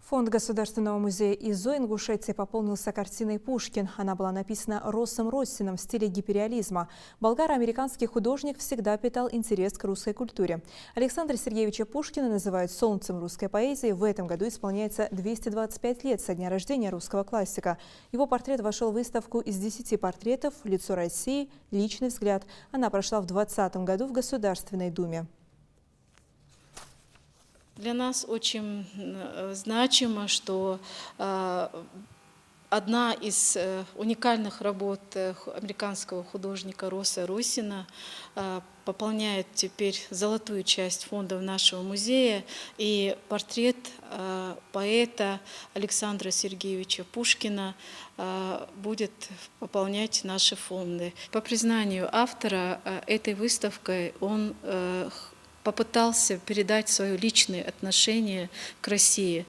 Фонд Государственного музея ИЗО Ингушетии пополнился картиной «Пушкин». Она была написана Россом Россиным в стиле гиперреализма. Болгаро-американский художник всегда питал интерес к русской культуре. Александра Сергеевича Пушкина называют солнцем русской поэзии. В этом году исполняется 225 лет со дня рождения русского классика. Его портрет вошел в выставку из 10 портретов «Лицо России. Личный взгляд». Она прошла в 2020 году в Государственной Думе. Для нас очень значимо, что одна из уникальных работ американского художника Росса Россина пополняет теперь золотую часть фондов нашего музея, и портрет поэта Александра Сергеевича Пушкина будет пополнять наши фонды. По признанию автора, этой выставкой он попытался передать свое личное отношение к России.